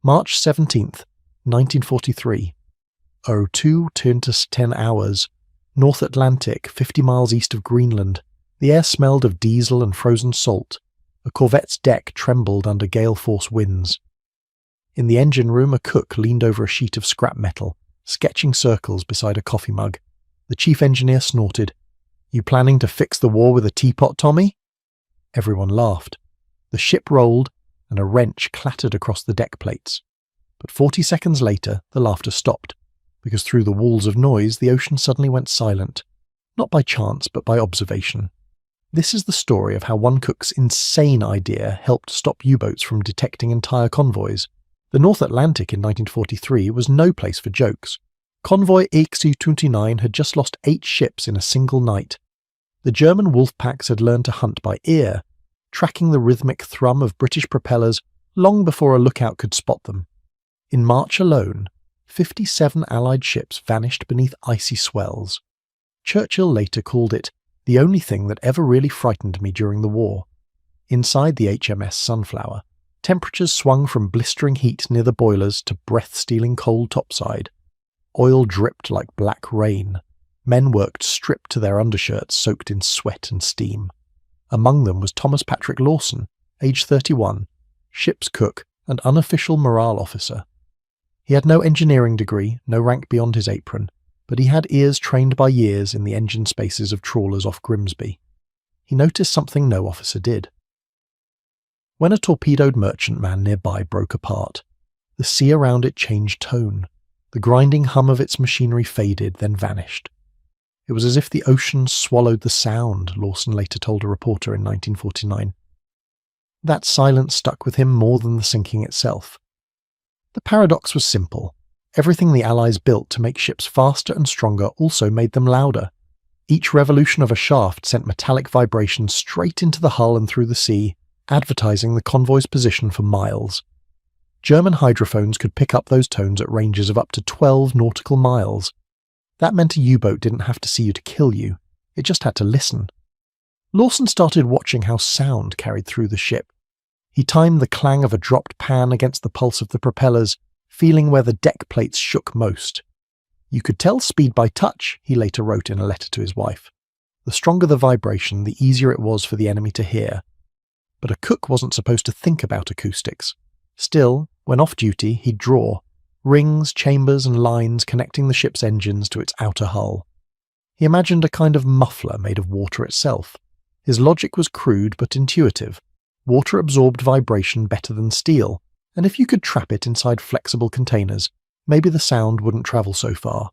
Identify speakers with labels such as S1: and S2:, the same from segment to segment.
S1: March 17th, 1943. 02 turned to 10 hours. North Atlantic, 50 miles east of Greenland. The air smelled of diesel and frozen salt. A corvette's deck trembled under gale-force winds. In the engine room, a cook leaned over a sheet of scrap metal, sketching circles beside a coffee mug. The chief engineer snorted. "You planning to fix the war with a teapot, Tommy?" Everyone laughed. The ship rolled, and a wrench clattered across the deck plates. But 40 seconds later, the laughter stopped, because through the walls of noise, the ocean suddenly went silent. Not by chance, but by observation. This is the story of how one cook's insane idea helped stop U-boats from detecting entire convoys. The North Atlantic in 1943 was no place for jokes. Convoy XU-29 had just lost 8 ships in a single night. The German wolf packs had learned to hunt by ear, tracking the rhythmic thrum of British propellers long before a lookout could spot them. In March alone, 57 Allied ships vanished beneath icy swells. Churchill later called it the only thing that ever really frightened me during the war. Inside the HMS Sunflower, temperatures swung from blistering heat near the boilers to breath-stealing cold topside. Oil dripped like black rain. Men worked stripped to their undershirts soaked in sweat and steam. Among them was Thomas Patrick Lawson, age 31, ship's cook and unofficial morale officer. He had no engineering degree, no rank beyond his apron, but he had ears trained by years in the engine spaces of trawlers off Grimsby. He noticed something no officer did. When a torpedoed merchantman nearby broke apart, the sea around it changed tone. The grinding hum of its machinery faded, then vanished. It was as if the ocean swallowed the sound, Lawson later told a reporter in 1949. That silence stuck with him more than the sinking itself. The paradox was simple. Everything the Allies built to make ships faster and stronger also made them louder. Each revolution of a shaft sent metallic vibrations straight into the hull and through the sea, advertising the convoy's position for miles. German hydrophones could pick up those tones at ranges of up to 12 nautical miles. That meant a U-boat didn't have to see you to kill you, it just had to listen. Lawson started watching how sound carried through the ship. He timed the clang of a dropped pan against the pulse of the propellers, feeling where the deck plates shook most. "You could tell speed by touch," he later wrote in a letter to his wife. The stronger the vibration, the easier it was for the enemy to hear. But a cook wasn't supposed to think about acoustics. Still, when off duty, he'd draw rings, chambers and lines connecting the ship's engines to its outer hull. He imagined a kind of muffler made of water itself. His logic was crude but intuitive. Water absorbed vibration better than steel, and if you could trap it inside flexible containers, maybe the sound wouldn't travel so far.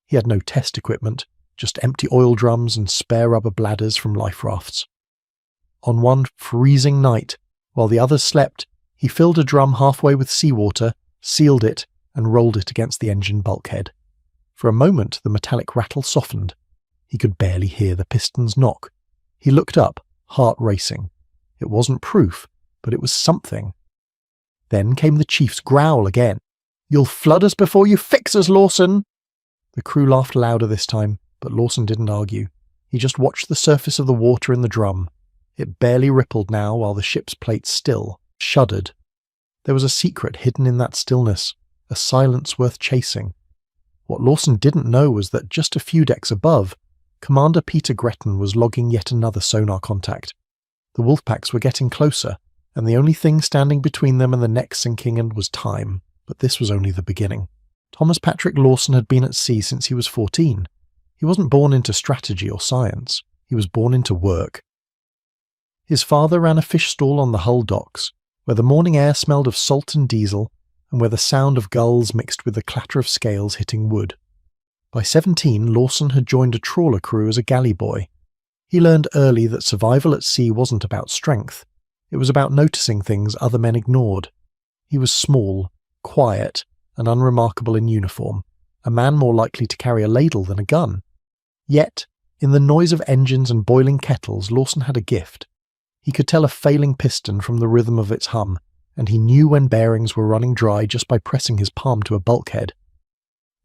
S1: He had no test equipment, just empty oil drums and spare rubber bladders from life rafts. On one freezing night, while the others slept, he filled a drum halfway with seawater, sealed it, and rolled it against the engine bulkhead. For a moment the metallic rattle softened. He could barely hear the pistons knock. He looked up, heart racing. It wasn't proof, but it was something. Then came the chief's growl again. "You'll flood us before you fix us, Lawson!" The crew laughed louder this time, but Lawson didn't argue. He just watched the surface of the water in the drum. It barely rippled now while the ship's plates still shuddered. There was a secret hidden in that stillness, a silence worth chasing. What Lawson didn't know was that just a few decks above, Commander Peter Gretton was logging yet another sonar contact. The Wolfpacks were getting closer, and the only thing standing between them and the next sinking end was time, but this was only the beginning. Thomas Patrick Lawson had been at sea since he was 14. He wasn't born into strategy or science, he was born into work. His father ran a fish stall on the Hull docks, where the morning air smelled of salt and diesel, and where the sound of gulls mixed with the clatter of scales hitting wood. By 17, Lawson had joined a trawler crew as a galley boy. He learned early that survival at sea wasn't about strength. It was about noticing things other men ignored. He was small, quiet, and unremarkable in uniform, a man more likely to carry a ladle than a gun. Yet, in the noise of engines and boiling kettles, Lawson had a gift. He could tell a failing piston from the rhythm of its hum, and he knew when bearings were running dry just by pressing his palm to a bulkhead.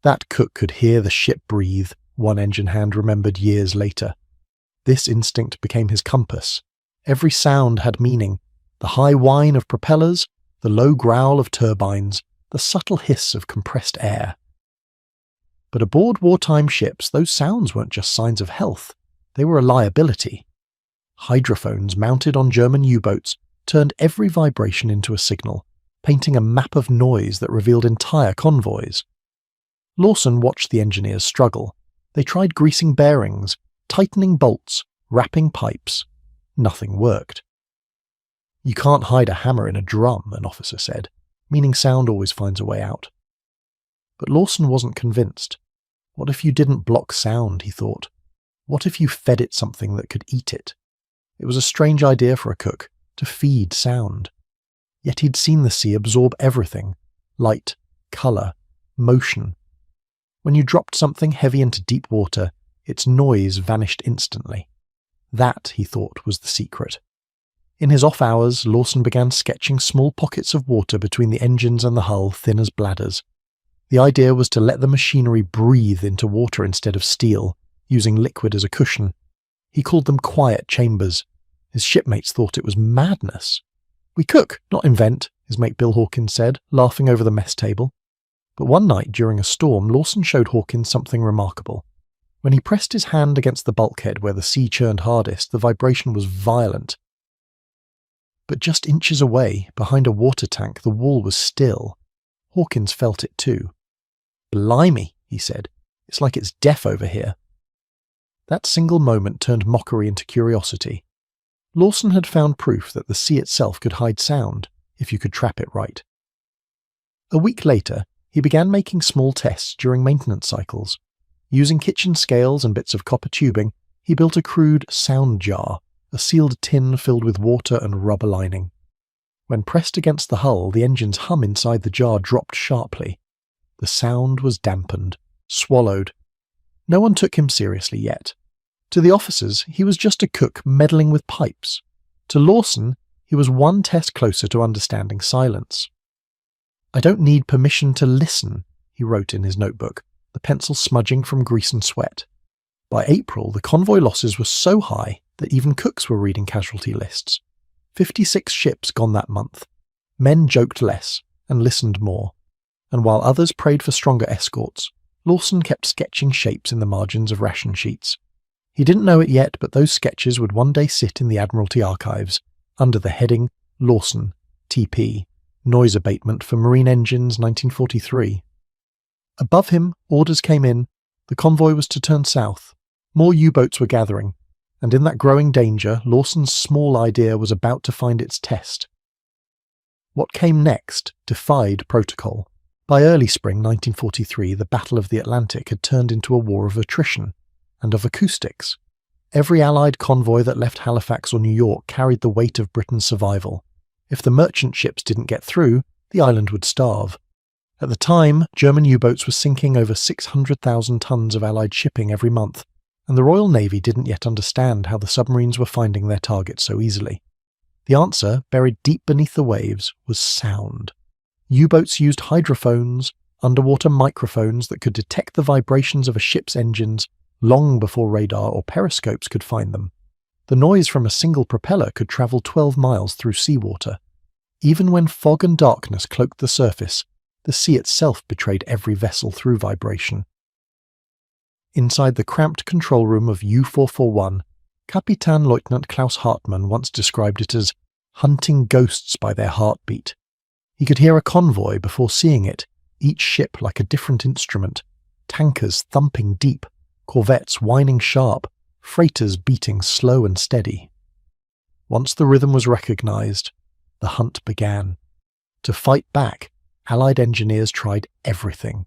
S1: That cook could hear the ship breathe, one engine hand remembered years later. This instinct became his compass. Every sound had meaning. The high whine of propellers, the low growl of turbines, the subtle hiss of compressed air. But aboard wartime ships, those sounds weren't just signs of health, they were a liability. Hydrophones mounted on German U-boats turned every vibration into a signal, painting a map of noise that revealed entire convoys. Lawson watched the engineers struggle. They tried greasing bearings, tightening bolts, wrapping pipes. Nothing worked. "You can't hide a hammer in a drum," an officer said, meaning sound always finds a way out. But Lawson wasn't convinced. What if you didn't block sound, he thought. What if you fed it something that could eat it? It was a strange idea for a cook, to feed sound. Yet he'd seen the sea absorb everything: light, colour, motion. When you dropped something heavy into deep water, its noise vanished instantly. That, he thought, was the secret. In his off hours, Lawson began sketching small pockets of water between the engines and the hull, thin as bladders. The idea was to let the machinery breathe into water instead of steel, using liquid as a cushion. He called them quiet chambers. His shipmates thought it was madness. "We cook, not invent," his mate Bill Hawkins said, laughing over the mess table. But one night during a storm, Lawson showed Hawkins something remarkable. When he pressed his hand against the bulkhead where the sea churned hardest, the vibration was violent. But just inches away, behind a water tank, the wall was still. Hawkins felt it too. "Blimey," he said, "it's like it's deaf over here." That single moment turned mockery into curiosity. Lawson had found proof that the sea itself could hide sound, if you could trap it right. A week later, he began making small tests during maintenance cycles. Using kitchen scales and bits of copper tubing, he built a crude sound jar, a sealed tin filled with water and rubber lining. When pressed against the hull, the engine's hum inside the jar dropped sharply. The sound was dampened, swallowed. No one took him seriously yet. To the officers, he was just a cook meddling with pipes. To Lawson, he was one test closer to understanding silence. "I don't need permission to listen," he wrote in his notebook, the pencil smudging from grease and sweat. By April, the convoy losses were so high that even cooks were reading casualty lists. 56 ships gone that month. Men joked less and listened more. And while others prayed for stronger escorts, Lawson kept sketching shapes in the margins of ration sheets. He didn't know it yet, but those sketches would one day sit in the Admiralty archives, under the heading Lawson, TP, Noise Abatement for Marine Engines 1943. Above him, orders came in. The convoy was to turn south. More U-boats were gathering, and in that growing danger, Lawson's small idea was about to find its test. What came next defied protocol. By early spring 1943, the Battle of the Atlantic had turned into a war of attrition, and of acoustics. Every Allied convoy that left Halifax or New York carried the weight of Britain's survival. If the merchant ships didn't get through, the island would starve. At the time, German U-boats were sinking over 600,000 tons of Allied shipping every month, and the Royal Navy didn't yet understand how the submarines were finding their targets so easily. The answer, buried deep beneath the waves, was sound. U-boats used hydrophones, underwater microphones that could detect the vibrations of a ship's engines long before radar or periscopes could find them. The noise from a single propeller could travel 12 miles through seawater. Even when fog and darkness cloaked the surface, the sea itself betrayed every vessel through vibration. Inside the cramped control room of U-441, Kapitan Lieutenant Klaus Hartmann once described it as hunting ghosts by their heartbeat. He could hear a convoy before seeing it, each ship like a different instrument, tankers thumping deep, corvettes whining sharp, freighters beating slow and steady. Once the rhythm was recognized, the hunt began. To fight back, Allied engineers tried everything.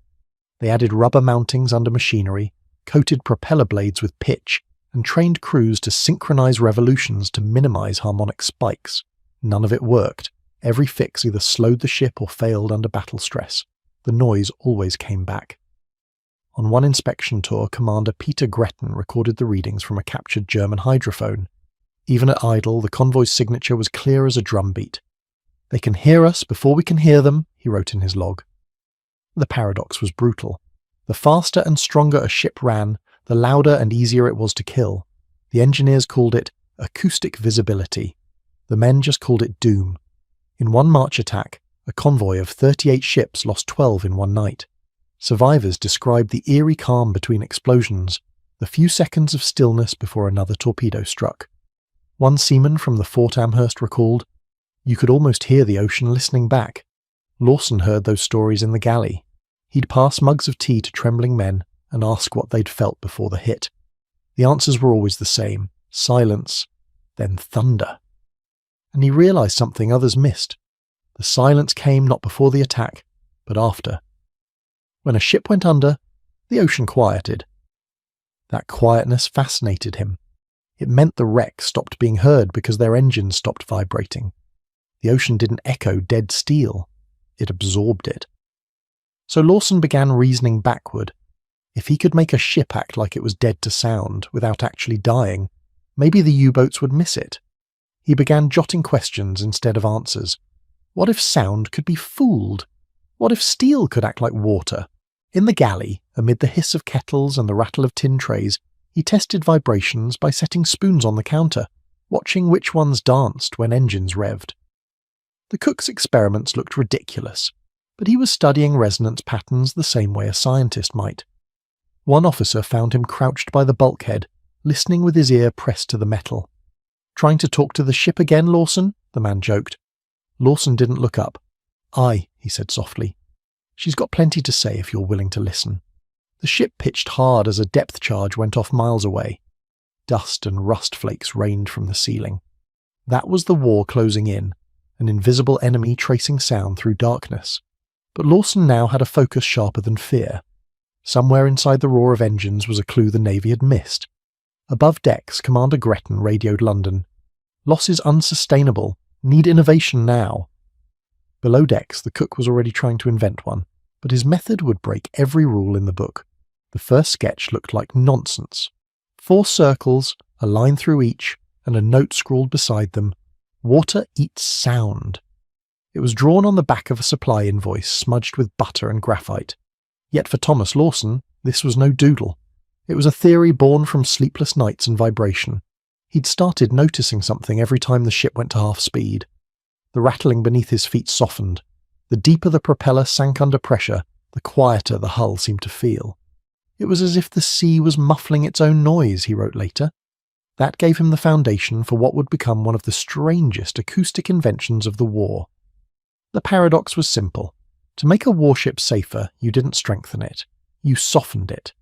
S1: They added rubber mountings under machinery, coated propeller blades with pitch, and trained crews to synchronize revolutions to minimize harmonic spikes. None of it worked. Every fix either slowed the ship or failed under battle stress. The noise always came back. On one inspection tour, Commander Peter Gretton recorded the readings from a captured German hydrophone. Even at idle, the convoy's signature was clear as a drumbeat. "They can hear us before we can hear them," he wrote in his log. The paradox was brutal. The faster and stronger a ship ran, the louder and easier it was to kill. The engineers called it acoustic visibility. The men just called it doom. In one March attack, A convoy of 38 ships lost 12 in one night. Survivors described the eerie calm between explosions, the few seconds of stillness before another torpedo struck. One seaman from the Fort Amherst recalled, "You could almost hear the ocean listening back." Lawson heard those stories in the galley. He'd pass mugs of tea to trembling men and ask what they'd felt before the hit. The answers were always the same: silence, then thunder. And he realized something others missed. The silence came not before the attack, but after. When a ship went under, the ocean quieted. That quietness fascinated him. It meant the wreck stopped being heard because their engines stopped vibrating. The ocean didn't echo dead steel, it absorbed it. So Lawson began reasoning backward. If he could make a ship act like it was dead to sound without actually dying, maybe the U-boats would miss it. He began jotting questions instead of answers. What if sound could be fooled? What if steel could act like water? In the galley, amid the hiss of kettles and the rattle of tin trays, he tested vibrations by setting spoons on the counter, watching which ones danced when engines revved. The cook's experiments looked ridiculous, but he was studying resonance patterns the same way a scientist might. One officer found him crouched by the bulkhead, listening with his ear pressed to the metal. "Trying to talk to the ship again, Lawson?" the man joked. Lawson didn't look up. "Aye," he said softly. "She's got plenty to say if you're willing to listen." The ship pitched hard as a depth charge went off miles away. Dust and rust flakes rained from the ceiling. That was the war closing in, an invisible enemy tracing sound through darkness. But Lawson now had a focus sharper than fear. Somewhere inside the roar of engines was a clue the Navy had missed. Above decks, Commander Gretton radioed London. "Loss is unsustainable. Need innovation now." Below decks, the cook was already trying to invent one, but his method would break every rule in the book. The first sketch looked like nonsense. 4 circles, a line through each, and a note scrawled beside them. "Water eats sound." It was drawn on the back of a supply invoice smudged with butter and graphite. Yet for Thomas Lawson, this was no doodle. It was a theory born from sleepless nights and vibration. He'd started noticing something every time the ship went to half speed. The rattling beneath his feet softened. The deeper the propeller sank under pressure, the quieter the hull seemed to feel. It was as if the sea was muffling its own noise, he wrote later. That gave him the foundation for what would become one of the strangest acoustic inventions of the war. The paradox was simple. To make a warship safer, you didn't strengthen it. You softened it.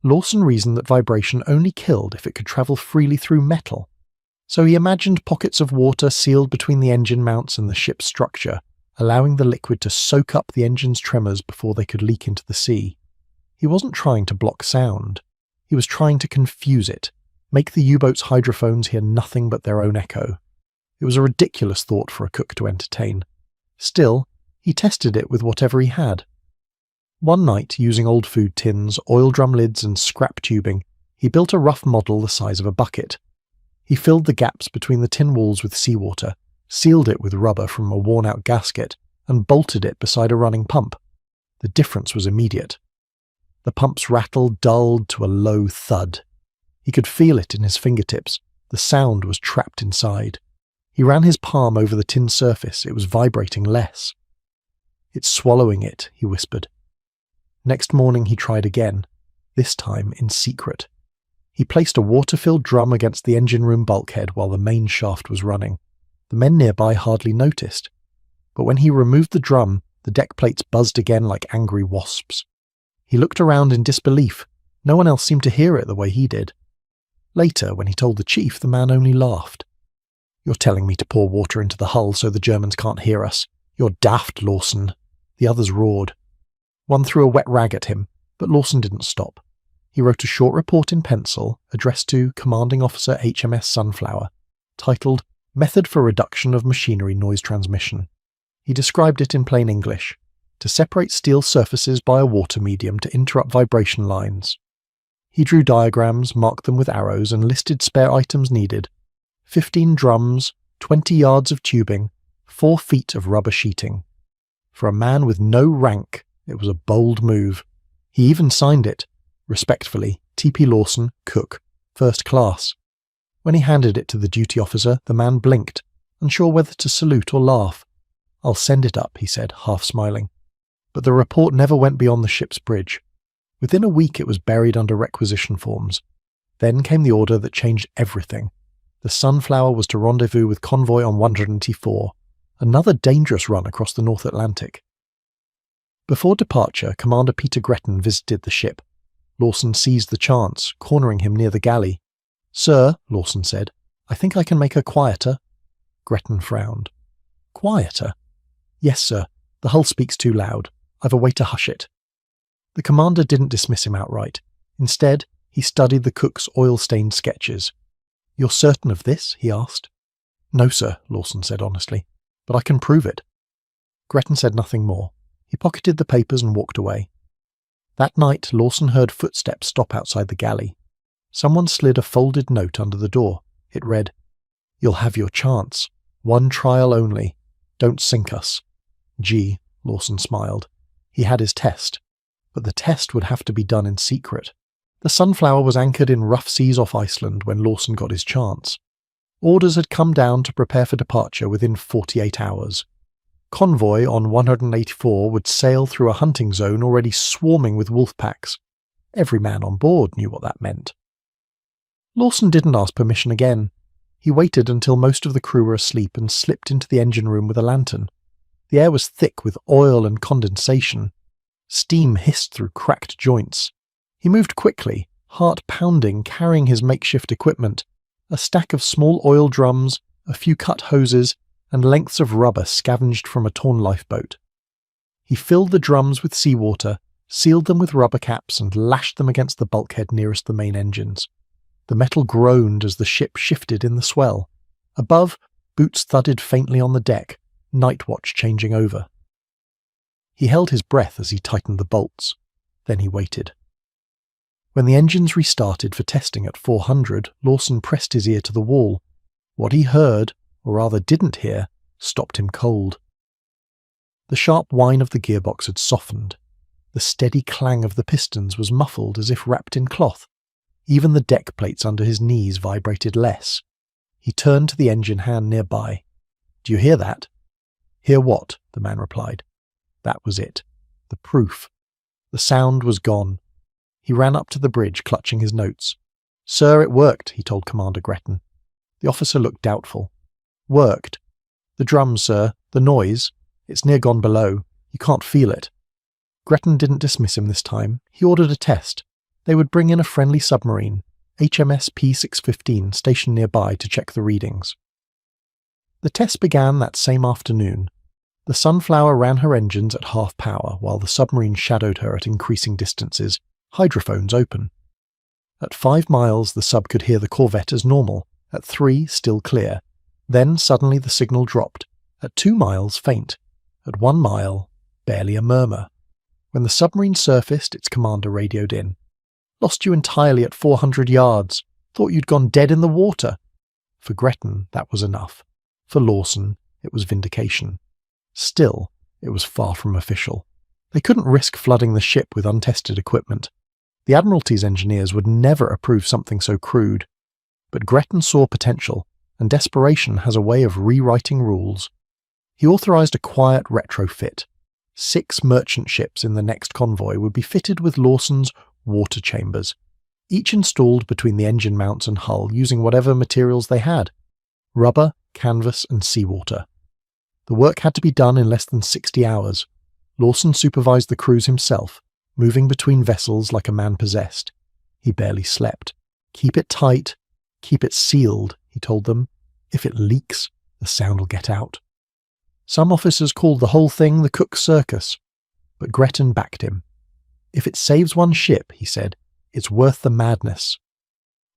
S1: Lawson reasoned that vibration only killed if it could travel freely through metal. So he imagined pockets of water sealed between the engine mounts and the ship's structure, allowing the liquid to soak up the engine's tremors before they could leak into the sea. He wasn't trying to block sound. He was trying to confuse it, make the U-boat's hydrophones hear nothing but their own echo. It was a ridiculous thought for a cook to entertain. Still, he tested it with whatever he had. One night, using old food tins, oil drum lids and scrap tubing, he built a rough model the size of a bucket. He filled the gaps between the tin walls with seawater, sealed it with rubber from a worn-out gasket, and bolted it beside a running pump. The difference was immediate. The pump's rattle dulled to a low thud. He could feel it in his fingertips. The sound was trapped inside. He ran his palm over the tin surface. It was vibrating less. "It's swallowing it," he whispered. Next morning he tried again, this time in secret. He placed a water-filled drum against the engine room bulkhead while the main shaft was running. The men nearby hardly noticed. But when he removed the drum, the deck plates buzzed again like angry wasps. He looked around in disbelief. No one else seemed to hear it the way he did. Later, when he told the chief, the man only laughed. "You're telling me to pour water into the hull so the Germans can't hear us. You're daft, Lawson." The others roared. One threw a wet rag at him, but Lawson didn't stop. He wrote a short report in pencil addressed to Commanding Officer HMS Sunflower, titled Method for Reduction of Machinery Noise Transmission. He described it in plain English: to separate steel surfaces by a water medium to interrupt vibration lines. He drew diagrams, marked them with arrows, and listed spare items needed: 15 drums, 20 yards of tubing, 4 feet of rubber sheeting. For a man with no rank, it was a bold move. He even signed it. Respectfully, T.P. Lawson, cook, first class. When he handed it to the duty officer, the man blinked, unsure whether to salute or laugh. "I'll send it up," he said, half smiling. But the report never went beyond the ship's bridge. Within a week it was buried under requisition forms. Then came the order that changed everything. The Sunflower was to rendezvous with Convoy on 184, another dangerous run across the North Atlantic. Before departure, Commander Peter Gretton visited the ship. Lawson seized the chance, cornering him near the galley. "Sir," Lawson said, "I think I can make her quieter." Gretton frowned. "Quieter?" "Yes, sir. The hull speaks too loud. I've a way to hush it." The commander didn't dismiss him outright. Instead, he studied the cook's oil-stained sketches. "You're certain of this?" he asked. "No, sir," Lawson said honestly, "but I can prove it." Gretton said nothing more. He pocketed the papers and walked away. That night, Lawson heard footsteps stop outside the galley. Someone slid a folded note under the door. It read, "You'll have your chance. One trial only. Don't sink us." Gee, Lawson smiled. He had his test. But the test would have to be done in secret. The Sunflower was anchored in rough seas off Iceland when Lawson got his chance. Orders had come down to prepare for departure within 48 hours. Convoy on 184 would sail through a hunting zone already swarming with wolf packs. Every man on board knew what that meant. Lawson didn't ask permission again. He waited until most of the crew were asleep and slipped into the engine room with a lantern. The air was thick with oil and condensation. Steam hissed through cracked joints. He moved quickly, heart pounding, carrying his makeshift equipment, a stack of small oil drums, a few cut hoses, and lengths of rubber scavenged from a torn lifeboat. He filled the drums with seawater, sealed them with rubber caps, and lashed them against the bulkhead nearest the main engines. The metal groaned as the ship shifted in the swell. Above, boots thudded faintly on the deck, night watch changing over. He held his breath as he tightened the bolts. Then he waited. When the engines restarted for testing at 400, Lawson pressed his ear to the wall. What he heard, or rather didn't hear, stopped him cold. The sharp whine of the gearbox had softened. The steady clang of the pistons was muffled as if wrapped in cloth. Even the deck plates under his knees vibrated less. He turned to the engine hand nearby. "Do you hear that?" "Hear what?" the man replied. That was it. The proof. The sound was gone. He ran up to the bridge, clutching his notes. "Sir, it worked," he told Commander Gretton. The officer looked doubtful. "Worked? The drums, sir. The noise. It's near gone below. You can't feel it." Gretton didn't dismiss him this time. He ordered a test. They would bring in a friendly submarine, HMS P-615, stationed nearby to check the readings. The test began that same afternoon. The Sunflower ran her engines at half power while the submarine shadowed her at increasing distances, hydrophones open. At 5 miles the sub could hear the corvette as normal, at 3 still clear. Then suddenly the signal dropped, at 2 miles faint, at 1 mile barely a murmur. When the submarine surfaced, its commander radioed in. "Lost you entirely at 400 yards. Thought you'd gone dead in the water." For Gretton, that was enough. For Lawson, it was vindication. Still, it was far from official. They couldn't risk flooding the ship with untested equipment. The Admiralty's engineers would never approve something so crude. But Gretton saw potential, and desperation has a way of rewriting rules. He authorized a quiet retrofit. 6 merchant ships in the next convoy would be fitted with Lawson's water chambers, each installed between the engine mounts and hull using whatever materials they had: rubber, canvas, and seawater. The work had to be done in less than 60 hours. Lawson supervised the crews himself, moving between vessels like a man possessed. He barely slept. "Keep it tight. Keep it sealed," he told them. "If it leaks, the sound will get out." Some officers called the whole thing the Cook Circus, but Gretton backed him. "If it saves one ship," he said, "it's worth the madness."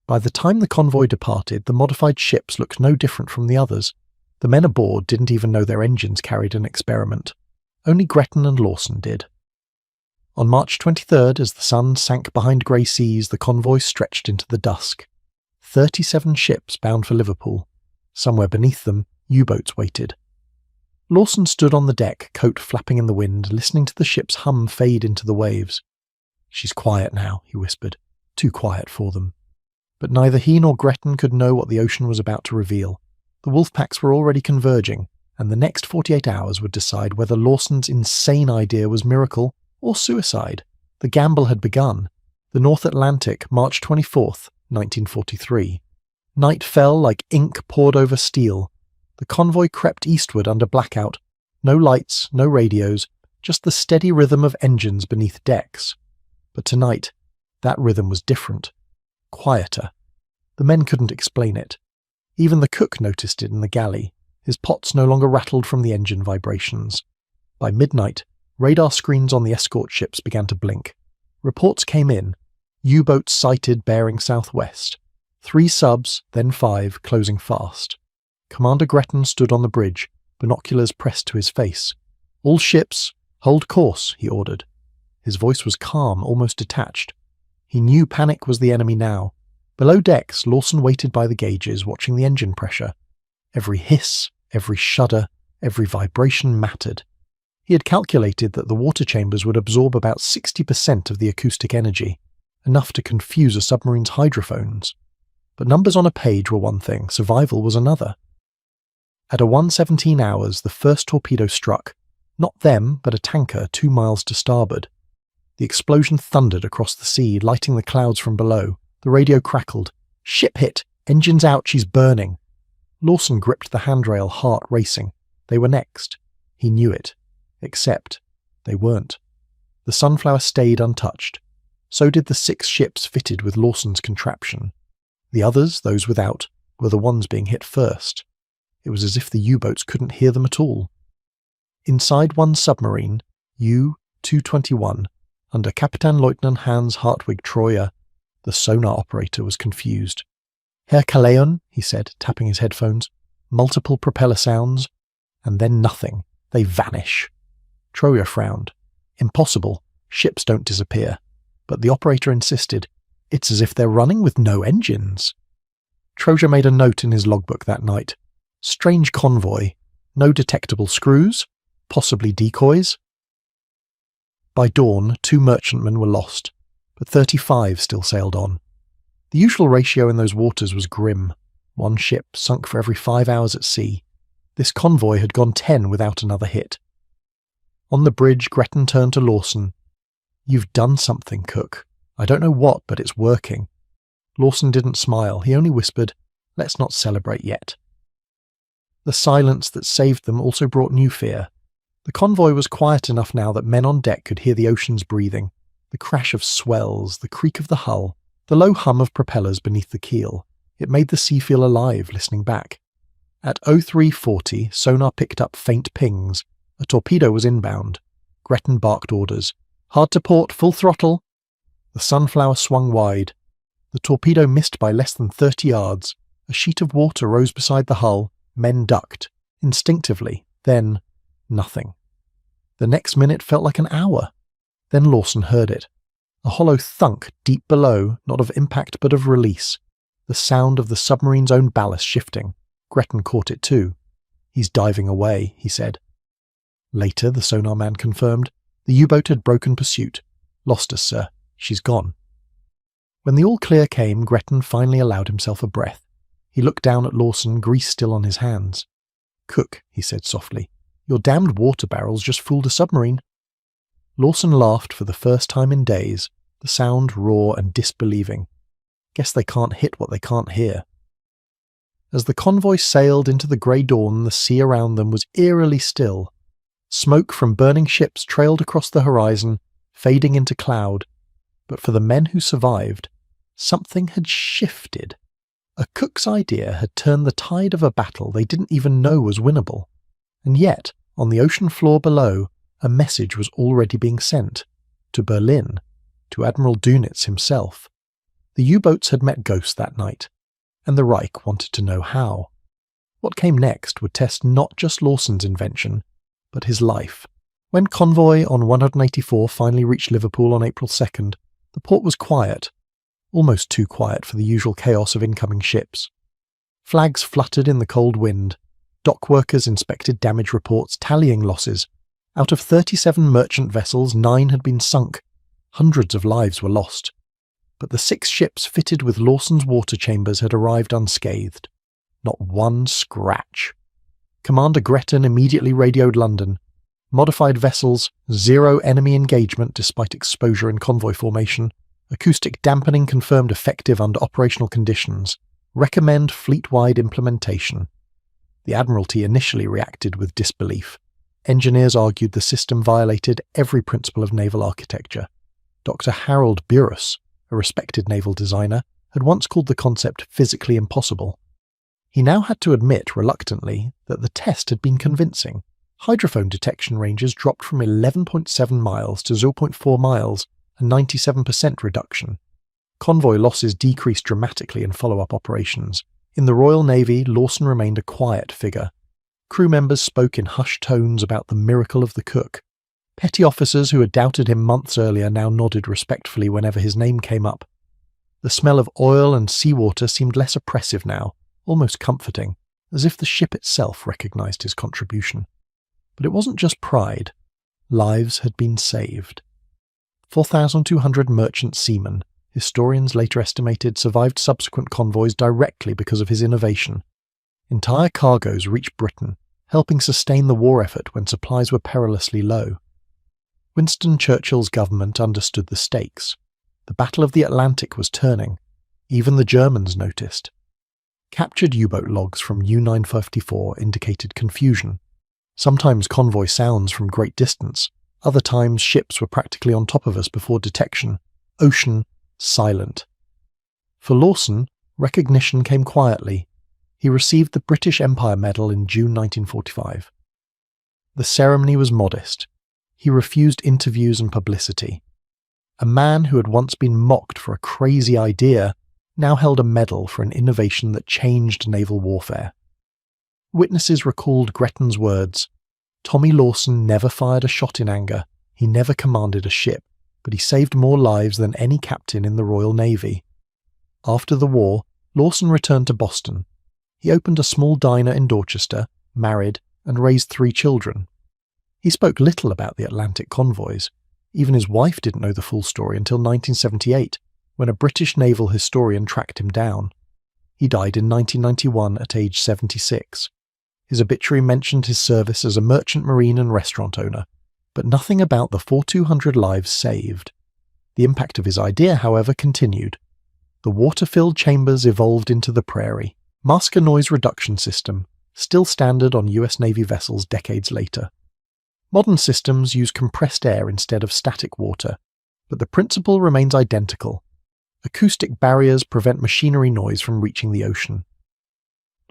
S1: By the time the convoy departed, the modified ships looked no different from the others. The men aboard didn't even know their engines carried an experiment. Only Gretton and Lawson did. On March 23rd, as the sun sank behind grey seas, the convoy stretched into the dusk. 37 ships bound for Liverpool. Somewhere beneath them, U-boats waited. Lawson stood on the deck, coat flapping in the wind, listening to the ship's hum fade into the waves. "She's quiet now," he whispered. "Too quiet for them." But neither he nor Gretton could know what the ocean was about to reveal. The wolf packs were already converging, and the next 48 hours would decide whether Lawson's insane idea was miracle or suicide. The gamble had begun. The North Atlantic, March 24th, 1943. Night fell like ink poured over steel. The convoy crept eastward under blackout. No lights, no radios, just the steady rhythm of engines beneath decks. But tonight, that rhythm was different. Quieter. The men couldn't explain it. Even the cook noticed it in the galley. His pots no longer rattled from the engine vibrations. By midnight, radar screens on the escort ships began to blink. Reports came in. U-boats sighted bearing southwest. 3 subs, then 5, closing fast. Commander Gretton stood on the bridge, binoculars pressed to his face. "All ships, hold course," he ordered. His voice was calm, almost detached. He knew panic was the enemy now. Below decks, Lawson waited by the gauges, watching the engine pressure. Every hiss, every shudder, every vibration mattered. He had calculated that the water chambers would absorb about 60% of the acoustic energy, enough to confuse a submarine's hydrophones. But numbers on a page were one thing, survival was another. At a 1:17 hours, the first torpedo struck. Not them, but a tanker 2 miles to starboard. The explosion thundered across the sea, lighting the clouds from below. The radio crackled. "Ship hit! Engines out, she's burning!" Lawson gripped the handrail, heart racing. They were next. He knew it. Except they weren't. The Sunflower stayed untouched. So did the 6 ships fitted with Lawson's contraption. The others, those without, were the ones being hit first. It was as if the U-boats couldn't hear them at all. Inside one submarine, U-221, under Kapitänleutnant Hans Hartwig Treuer, the sonar operator was confused. "Herr Kaleon," he said, tapping his headphones. "Multiple propeller sounds, and then nothing. They vanish." Treuer frowned. "Impossible. Ships don't disappear." But the operator insisted. "It's as if they're running with no engines." Treuer made a note in his logbook that night. "Strange convoy. No detectable screws. Possibly decoys." By dawn, 2 merchantmen were lost, but 35 still sailed on. The usual ratio in those waters was grim. 1 ship sunk for every 5 hours at sea. This convoy had gone 10 without another hit. On the bridge, Gretton turned to Lawson. "You've done something, Cook. I don't know what, but it's working." Lawson didn't smile. He only whispered, "Let's not celebrate yet." The silence that saved them also brought new fear. The convoy was quiet enough now that men on deck could hear the ocean's breathing, the crash of swells, the creak of the hull, the low hum of propellers beneath the keel. It made the sea feel alive, listening back. At 0340, sonar picked up faint pings. A torpedo was inbound. Gretton barked orders. "Hard to port, full throttle." The Sunflower swung wide. The torpedo missed by less than 30 yards. A sheet of water rose beside the hull. Men ducked. Instinctively. Then, nothing. The next minute felt like an hour. Then Lawson heard it. A hollow thunk deep below, not of impact but of release. The sound of the submarine's own ballast shifting. Gretton caught it too. "He's diving away," he said. Later, the sonar man confirmed, the U-boat had broken pursuit. "Lost us, sir. She's gone." When the all-clear came, Gretton finally allowed himself a breath. He looked down at Lawson, grease still on his hands. "Cook," he said softly, "your damned water barrels just fooled a submarine." Lawson laughed for the first time in days, the sound raw and disbelieving. "Guess they can't hit what they can't hear." As the convoy sailed into the grey dawn, the sea around them was eerily still. Smoke from burning ships trailed across the horizon, fading into cloud. But for the men who survived, something had shifted. A cook's idea had turned the tide of a battle they didn't even know was winnable. And yet, on the ocean floor below, a message was already being sent. To Berlin. To Admiral Dönitz himself. The U-boats had met ghosts that night, and the Reich wanted to know how. What came next would test not just Lawson's invention, but his life. When Convoy on 184 finally reached Liverpool on April 2nd, the port was quiet, almost too quiet for the usual chaos of incoming ships. Flags fluttered in the cold wind. Dock workers inspected damage reports, tallying losses. Out of 37 merchant vessels, 9 had been sunk. Hundreds of lives were lost. But the 6 ships fitted with Lawson's water chambers had arrived unscathed. Not one scratch. Commander Gretton immediately radioed London. Modified vessels, 0 enemy engagement despite exposure in convoy formation. Acoustic dampening confirmed effective under operational conditions. Recommend fleet-wide implementation. The Admiralty initially reacted with disbelief. Engineers argued the system violated every principle of naval architecture. Dr. Harold Burrus, a respected naval designer, had once called the concept physically impossible. He now had to admit, reluctantly, that the test had been convincing. Hydrophone detection ranges dropped from 11.7 miles to 0.4 miles, a 97% reduction. Convoy losses decreased dramatically in follow-up operations. In the Royal Navy, Lawson remained a quiet figure. Crew members spoke in hushed tones about the miracle of the cook. Petty officers who had doubted him months earlier now nodded respectfully whenever his name came up. The smell of oil and seawater seemed less oppressive now, almost comforting, as if the ship itself recognized his contribution. But it wasn't just pride. Lives had been saved. 4,200 merchant seamen, historians later estimated, survived subsequent convoys directly because of his innovation. Entire cargoes reached Britain, helping sustain the war effort when supplies were perilously low. Winston Churchill's government understood the stakes. The Battle of the Atlantic was turning. Even the Germans noticed. Captured U-boat logs from U-954 indicated confusion. Sometimes convoy sounds from great distance. Other times ships were practically on top of us before detection. Ocean, silent. For Lawson, recognition came quietly. He received the British Empire Medal in June 1945. The ceremony was modest. He refused interviews and publicity. A man who had once been mocked for a crazy idea now held a medal for an innovation that changed naval warfare. Witnesses recalled Gretton's words, "Tommy Lawson never fired a shot in anger, he never commanded a ship, but he saved more lives than any captain in the Royal Navy." After the war, Lawson returned to Boston. He opened a small diner in Dorchester, married, and raised 3 children. He spoke little about the Atlantic convoys. Even his wife didn't know the full story until 1978, when a British naval historian tracked him down. He died in 1991 at age 76. His obituary mentioned his service as a merchant marine and restaurant owner, but nothing about the 4,200 lives saved. The impact of his idea, however, continued. The water-filled chambers evolved into the Prairie, masker noise reduction system, still standard on US Navy vessels decades later. Modern systems use compressed air instead of static water, but the principle remains identical. Acoustic barriers prevent machinery noise from reaching the ocean.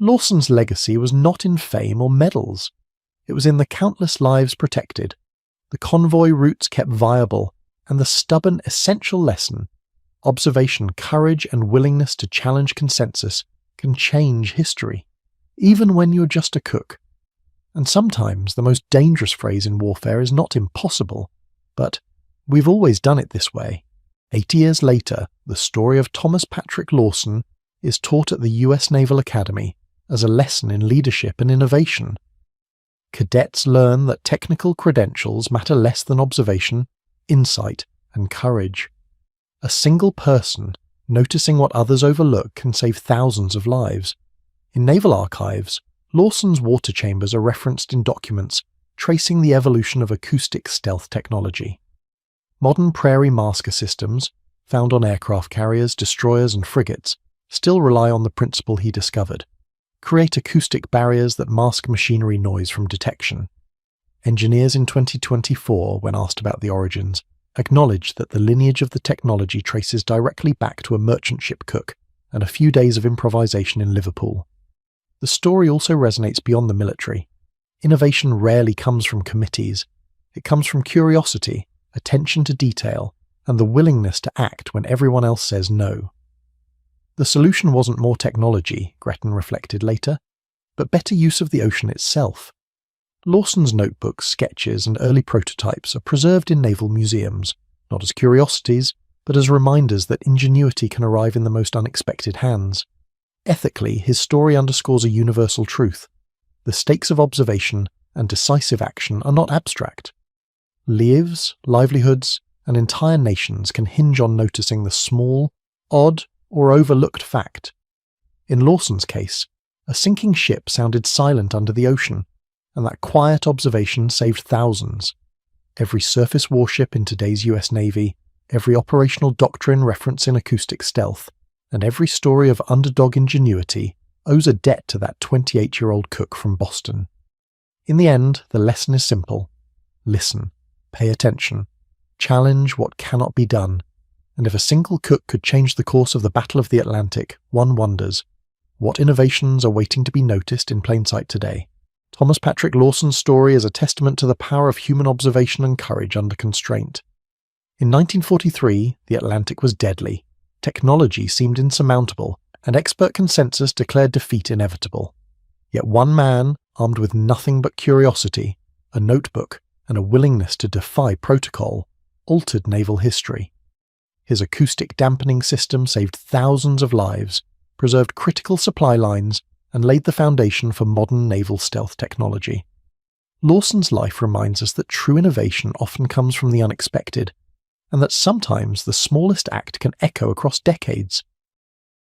S1: Lawson's legacy was not in fame or medals. It was in the countless lives protected, the convoy routes kept viable, and the stubborn essential lesson: observation, courage, and willingness to challenge consensus can change history, even when you're just a cook. And sometimes the most dangerous phrase in warfare is not impossible, but we've always done it this way. 80 years later, the story of Thomas Patrick Lawson is taught at the US Naval Academy as a lesson in leadership and innovation. Cadets learn that technical credentials matter less than observation, insight, and courage. A single person noticing what others overlook can save thousands of lives. In naval archives, Lawson's water chambers are referenced in documents tracing the evolution of acoustic stealth technology. Modern Prairie masker systems, found on aircraft carriers, destroyers, and frigates, still rely on the principle he discovered: create acoustic barriers that mask machinery noise from detection. Engineers in 2024, when asked about the origins, acknowledged that the lineage of the technology traces directly back to a merchant ship cook and a few days of improvisation in Liverpool. The story also resonates beyond the military. Innovation rarely comes from committees. It comes from curiosity, attention to detail, and the willingness to act when everyone else says no. The solution wasn't more technology, Gretton reflected later, but better use of the ocean itself. Lawson's notebooks, sketches, and early prototypes are preserved in naval museums, not as curiosities, but as reminders that ingenuity can arrive in the most unexpected hands. Ethically, his story underscores a universal truth. The stakes of observation and decisive action are not abstract. Lives, livelihoods, and entire nations can hinge on noticing the small, odd, or overlooked fact. In Lawson's case, A sinking ship sounded silent under the ocean, and that quiet observation saved thousands. Every surface warship in today's US Navy, every operational doctrine referencing acoustic stealth, and every story of underdog ingenuity owes a debt to that 28-year-old cook from Boston. In the end, the lesson is simple. Listen, pay attention, challenge what cannot be done, and if a single cook could change the course of the Battle of the Atlantic, one wonders, what innovations are waiting to be noticed in plain sight today? Thomas Patrick Lawson's story is a testament to the power of human observation and courage under constraint. In 1943, the Atlantic was deadly, technology seemed insurmountable, and expert consensus declared defeat inevitable. Yet one man, armed with nothing but curiosity, a notebook, and a willingness to defy protocol, altered naval history. His acoustic dampening system saved thousands of lives, preserved critical supply lines, and laid the foundation for modern naval stealth technology. Lawson's life reminds us that true innovation often comes from the unexpected, and that sometimes the smallest act can echo across decades.